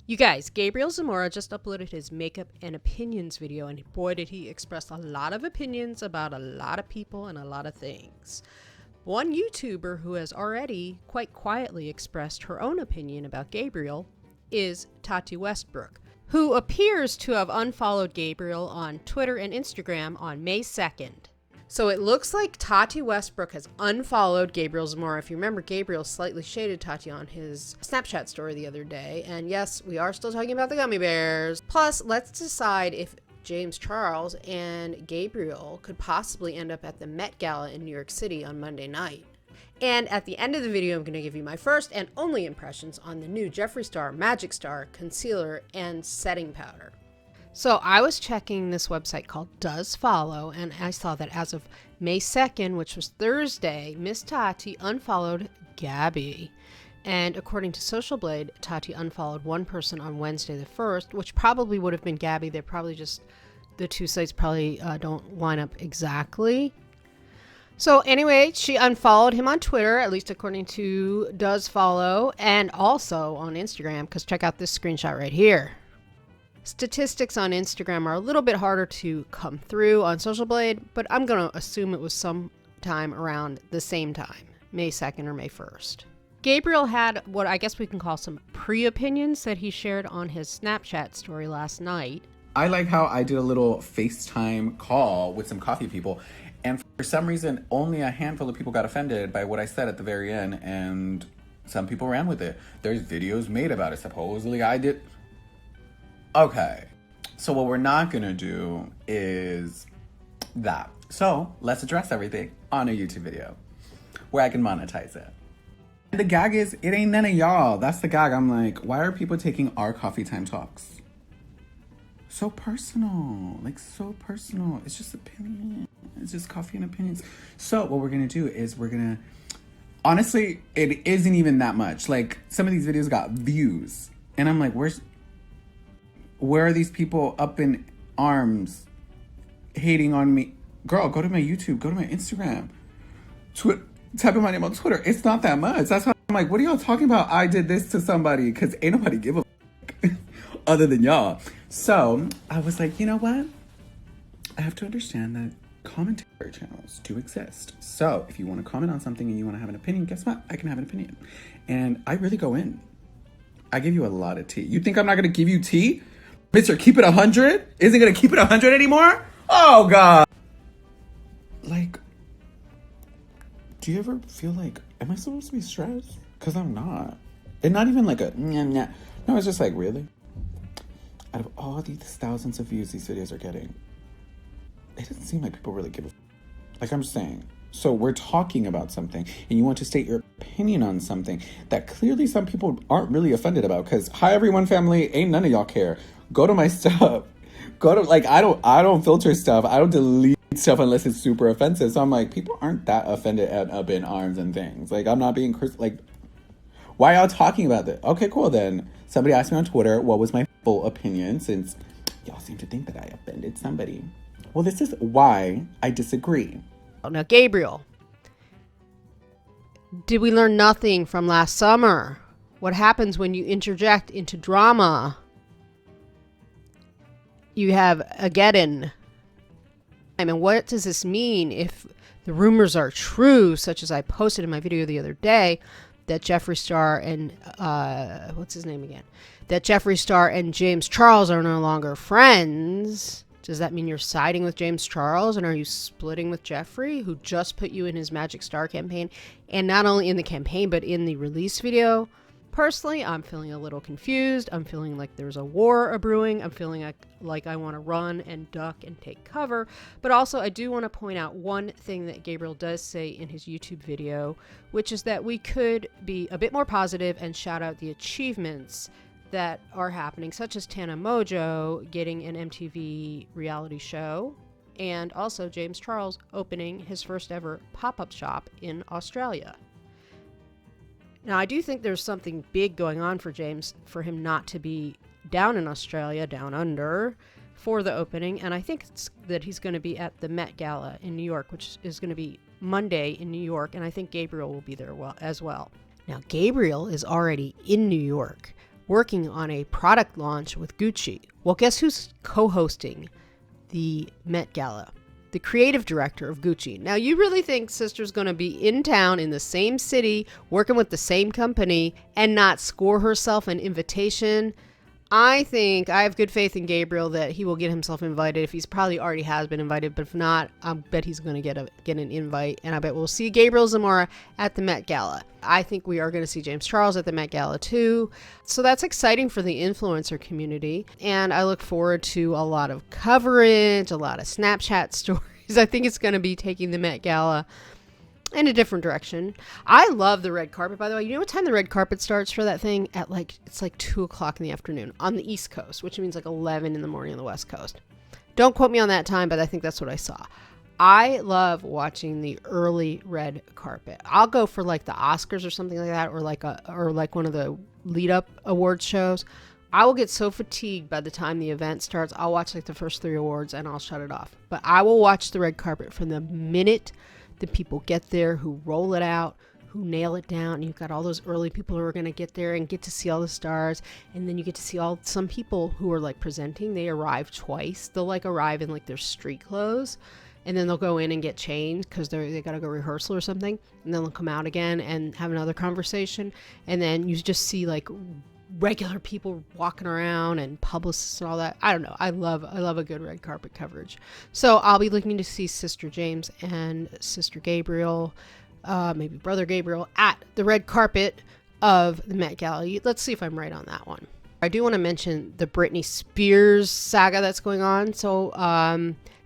You guys, Gabriel Zamora just uploaded his makeup and opinions video, and boy did he express a lot of opinions about a lot of people and a lot of things. One YouTuber who has already quite quietly expressed her own opinion about Gabriel is TATI WESTBROOK, who appears to have unfollowed Gabriel on Twitter and Instagram on May 2nd. So it looks like TATI WESTBROOK has unfollowed Gabriel Zamora. If you remember, Gabriel slightly shaded Tati on his Snapchat story the other day. And yes, we are still talking about the gummy bears. Plus, let's decide if James Charles and Gabriel could possibly end up at the Met Gala in New York City on Monday night. And at the end of the video, I'm going to give you my first and only impressions on the new Jeffree Star Magic Star Concealer and Setting Powder. So I was checking this website called Does Follow, and I saw that as of May 2nd, which was Thursday, Miss Tati unfollowed Gabby. And according to Social Blade, Tati unfollowed one person on Wednesday the 1st, which probably would have been Gabby. They're probably just, the two sites probably don't line up exactly. So anyway, she unfollowed him on Twitter, at least according to Does Follow, and also on Instagram, because check out this screenshot right here. Statistics on Instagram are a little bit harder to come through on Social Blade, but I'm going to assume it was sometime around the same time, May 2nd or May 1st. Gabriel had what I guess we can call some pre-opinions that he shared on his Snapchat story last night. I like how I did a little FaceTime call with some coffee people, and for some reason, only a handful of people got offended by what I said at the very end, and some people ran with it. There's videos made about it. Supposedly I did. Okay, so what we're not gonna do is that. So let's address everything on a YouTube video where I can monetize it. And the gag is, it ain't none of y'all. That's the gag. I'm like, why are people taking our coffee time talks so personal? Like, so personal. It's just opinion. It's just coffee and opinions. So what we're gonna do is honestly, it isn't even that much. Like, some of these videos got views, and I'm like, where are these people up in arms hating on me? Girl, go to my YouTube, go to my Instagram, type in my name on Twitter. It's not that much. That's why I'm like, what are y'all talking about? I did this to somebody, because ain't nobody give a other than y'all. So I was like, you know what? I have to understand that commentary channels do exist. So if you want to comment on something and you want to have an opinion, guess what? I can have an opinion. And I really go in. I give you a lot of tea. You think I'm not going to give you tea? Bitch, keep it 100? Isn't gonna keep it 100 anymore? Oh, God. Like, do you ever feel like, am I supposed to be stressed? Because I'm not. And not even like a, nah. No, it's just like, really? Out of all these thousands of views these videos are getting, it doesn't seem like people really give a like, I'm just saying. So we're talking about something, and you want to state your opinion on something that clearly some people aren't really offended about, because hi everyone family, ain't none of y'all care. Go to my stuff. Go to, like, I don't filter stuff. I don't delete stuff unless it's super offensive. So I'm like, people aren't that offended at up in arms and things. Like, I'm not being like, why are y'all talking about this? Okay, cool then. Somebody asked me on Twitter what was my full opinion, since y'all seem to think that I offended somebody. Well, this is why I disagree. Now, Gabriel, did we learn nothing from last summer? What happens when you interject into drama? You have a get-in. I mean, what does this mean if the rumors are true, such as I posted in my video the other day, that Jeffree Star and, what's his name again? That Jeffree Star and James Charles are no longer friends? Does that mean you're siding with James Charles, and are you splitting with Jeffree, who just put you in his Magic Star campaign, and not only in the campaign, but in the release video? Personally, I'm feeling a little confused. I'm feeling like there's a war brewing. I'm feeling like I want to run and duck and take cover. But also, I do want to point out one thing that Gabriel does say in his YouTube video, which is that we could be a bit more positive and shout out the achievements that are happening, such as Tana Mojo getting an MTV reality show, and also James Charles opening his first ever pop-up shop in Australia. Now, I do think there's something big going on for James, for him not to be down in Australia, down under, for the opening, and I think it's that he's going to be at the Met Gala in New York, which is going to be Monday in New York, and I think Gabriel will be there as well. Now, Gabriel is already in New York, working on a product launch with Gucci. Well, guess who's co-hosting the Met Gala? The creative director of Gucci. Now, you really think Sister's going to be in town in the same city, working with the same company, and not score herself an invitation? I have good faith in Gabriel that he will get himself invited. If he's probably already has been invited, but if not, I bet he's going to get an invite, and I bet we'll see Gabriel Zamora at the Met Gala. I think we are going to see James Charles at the Met Gala too. So that's exciting for the influencer community, and I look forward to a lot of coverage, a lot of Snapchat stories. I think it's going to be taking the Met Gala in a different direction. I love the red carpet, by the way. You know what time the red carpet starts for that thing? It's like 2 o'clock in the afternoon on the East Coast, which means like 11 in the morning on the West Coast. Don't quote me on that time, but I think that's what I saw. I love watching the early red carpet. I'll go for like the Oscars or something like that, or like one of the lead up awards shows. I will get so fatigued by the time the event starts. I'll watch like the first 3 awards and I'll shut it off. But I will watch the red carpet from the minute the people get there, who roll it out, who nail it down. You've got all those early people who are going to get there and get to see all the stars. And then you get to see some people who are like presenting. They arrive twice. They'll like arrive in like their street clothes, and then they'll go in and get changed because they got to go rehearsal or something. And then they'll come out again and have another conversation. And then you just see like regular people walking around and publicists and all that. I don't know. I love a good red carpet coverage. So I'll be looking to see Sister James and Sister Gabriel, maybe Brother Gabriel, at the red carpet of the Met Gala. Let's see if I'm right on that one. I do want to mention the Britney Spears saga that's going on. So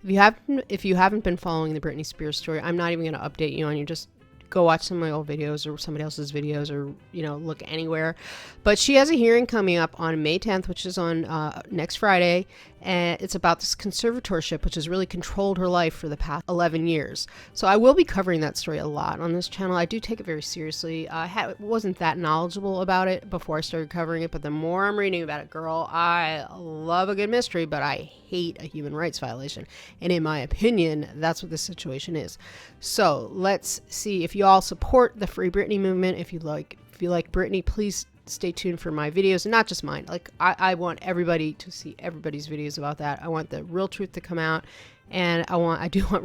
if you haven't been following the Britney Spears story, I'm not even going to update you on. You just go watch some of my old videos or somebody else's videos, or look anywhere. But she has a hearing coming up on May 10th, which is on next Friday, and it's about this conservatorship, which has really controlled her life for the past 11 years. So I will be covering that story a lot on this channel. I do take it very seriously. I wasn't that knowledgeable about it before I started covering it, but the more I'm reading about it, girl, I love a good mystery, but I hate a human rights violation. And in my opinion, that's what this situation is. So let's see if you all support the Free Britney movement. If you like Britney, please stay tuned for my videos, and not just mine. Like I want everybody to see everybody's videos about that. I want the real truth to come out, and I do want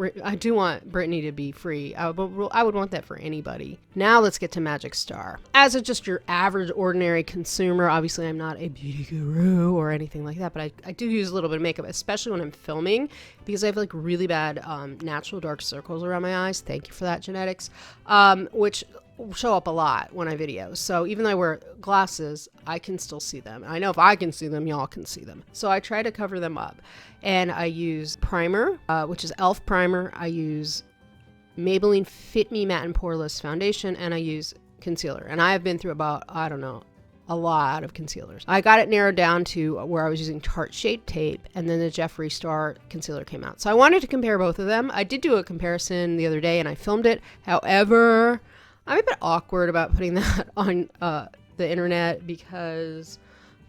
Britney to be free. I would want that for anybody. Now let's get to Magic Star. As just your average ordinary consumer, obviously I'm not a beauty guru or anything like that, but I do use a little bit of makeup, especially when I'm filming, because I have like really bad natural dark circles around my eyes. Thank you for that, genetics, which show up a lot when I video. So even though I wear glasses, I can still see them. I know if I can see them, y'all can see them. So I try to cover them up. And I use primer, which is e.l.f. primer. I use Maybelline Fit Me Matte and Poreless foundation, and I use concealer. And I have been through about, I don't know, a lot of concealers. I got it narrowed down to where I was using Tarte Shape Tape, and then the Jeffree Star concealer came out. So I wanted to compare both of them. I did do a comparison the other day and I filmed it. However, I'm a bit awkward about putting that on the internet because,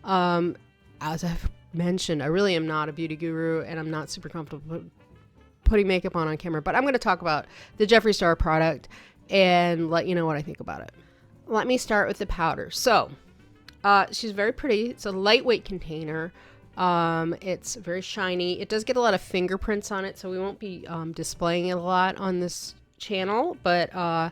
as I've mentioned, I really am not a beauty guru and I'm not super comfortable putting makeup on camera. But I'm going to talk about the Jeffree Star product and let you know what I think about it. Let me start with the powder. So, she's very pretty. It's a lightweight container. It's very shiny. It does get a lot of fingerprints on it, so we won't be displaying it a lot on this channel, but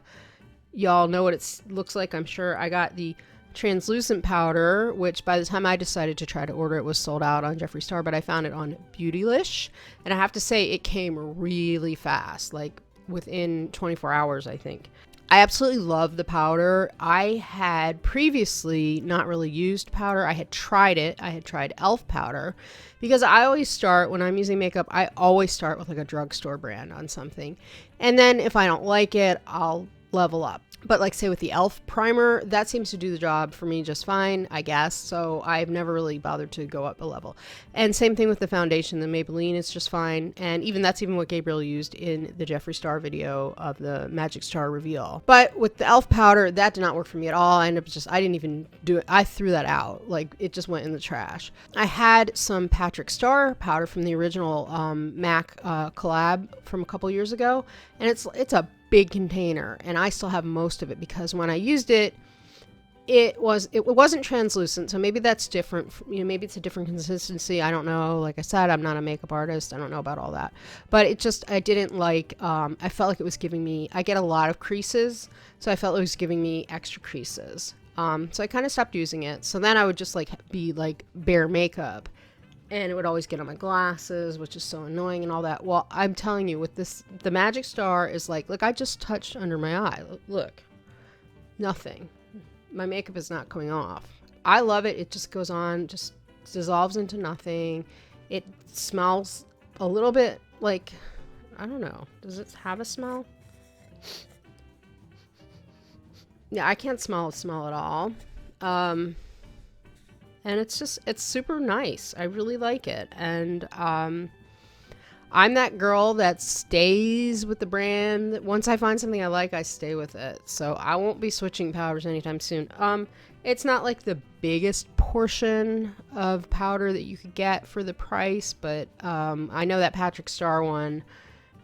y'all know what it looks like, I'm sure. I got the translucent powder, which by the time I decided to try to order it was sold out on Jeffree Star, but I found it on Beautylish, and I have to say it came really fast, like within 24 hours, I think. I absolutely love the powder. I had previously not really used powder. I had tried it. I had tried e.l.f. powder because I always start, when I'm using makeup, I always start with like a drugstore brand on something. And then if I don't like it, I'll level up. But like say with the e.l.f. primer, that seems to do the job for me just fine, I guess. So I've never really bothered to go up a level. And same thing with the foundation, the Maybelline is just fine. And that's even what Gabriel used in the Jeffree Star video of the Magic Star reveal. But with the e.l.f. powder, that did not work for me at all. I didn't even do it. I threw that out. Like it just went in the trash. I had some Patrick Star powder from the original MAC collab from a couple years ago. And it's a big container, and I still have most of it because when I used it, it wasn't translucent, so maybe that's different. You know, maybe it's a different consistency. I don't know. Like I said, I'm not a makeup artist. I don't know about all that. But it just, I didn't like, I felt like it was giving me, I get a lot of creases, so I felt it was giving me extra creases. So I kind of stopped using it. So then I would just like be like bare makeup, and it would always get on my glasses, which is so annoying and all that. Well, I'm telling you, with this, the Magic Star is like, look, I just touched under my eye. Look, nothing. My makeup is not coming off. I love it. It just goes on, just dissolves into nothing. It smells a little bit like, I don't know. Does it have a smell? Yeah, I can't smell at all. And it's just, it's super nice. I really like it. And I'm that girl that stays with the brand. Once I find something I like, I stay with it. So I won't be switching powders anytime soon. It's not like the biggest portion of powder that you could get for the price, but I know that Patrick Star one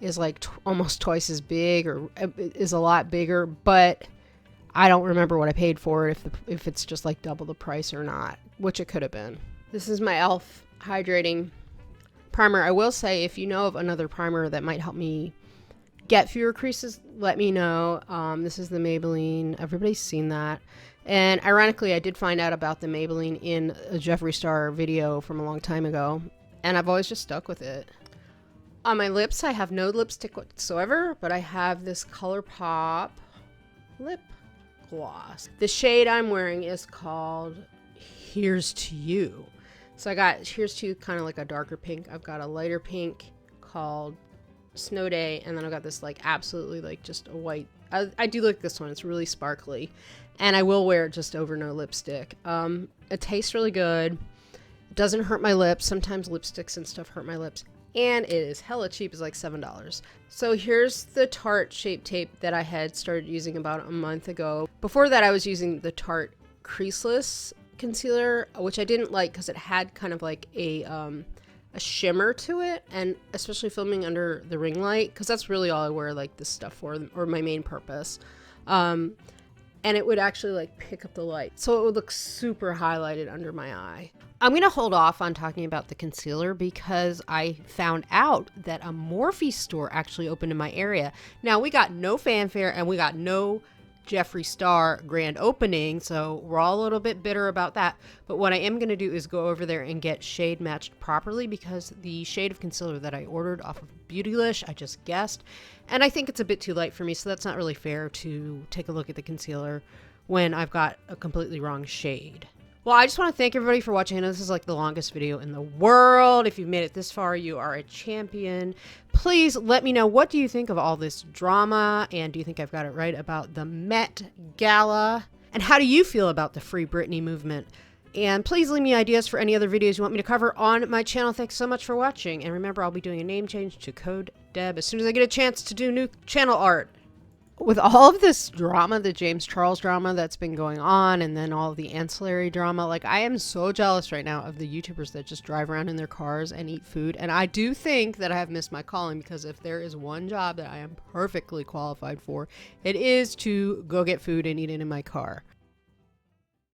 is like almost twice as big, or is a lot bigger, but I don't remember what I paid for it, if it's just like double the price or not, which it could have been. This is my e.l.f. hydrating primer. I will say, if you know of another primer that might help me get fewer creases, let me know. This is the Maybelline. Everybody's seen that. And ironically, I did find out about the Maybelline in a Jeffree Star video from a long time ago, and I've always just stuck with it. On my lips, I have no lipstick whatsoever, but I have this ColourPop lip gloss. The shade I'm wearing is called Here's to You. So I got Here's to You, kind of like a darker pink. I've got a lighter pink called Snow Day, and then I've got this like absolutely like just a white. I do like this one. It's really sparkly, and I will wear it just over no lipstick. It tastes really good. It doesn't hurt my lips. Sometimes lipsticks and stuff hurt my lips, and it is hella cheap. It's like $7. So here's the Tarte Shape Tape that I had started using about a month ago. Before that, I was using the Tarte Creaseless concealer, which I didn't like because it had kind of like a shimmer to it, and especially filming under the ring light, because that's really all I wear like this stuff for, or my main purpose. And it would actually like pick up the light, so it would look super highlighted under my eye. I'm gonna hold off on talking about the concealer because I found out that a Morphe store actually opened in my area. Now, we got no fanfare and we got no Jeffree Star grand opening, so we're all a little bit bitter about that. But what I am going to do is go over there and get shade matched properly, because the shade of concealer that I ordered off of Beautylish, I just guessed, and I think it's a bit too light for me, so that's not really fair to take a look at the concealer when I've got a completely wrong shade. Well, I just want to thank everybody for watching. I know this is like the longest video in the world. If you've made it this far, you are a champion. Please let me know, what do you think of all this drama? And do you think I've got it right about the Met Gala? And how do you feel about the Free Britney movement? And please leave me ideas for any other videos you want me to cover on my channel. Thanks so much for watching. And remember, I'll be doing a name change to Code Deb as soon as I get a chance to do new channel art. With all of this drama, the James Charles drama that's been going on, and then all of the ancillary drama, like, I am so jealous right now of the YouTubers that just drive around in their cars and eat food. And I do think that I have missed my calling, because if there is one job that I am perfectly qualified for, it is to go get food and eat it in my car.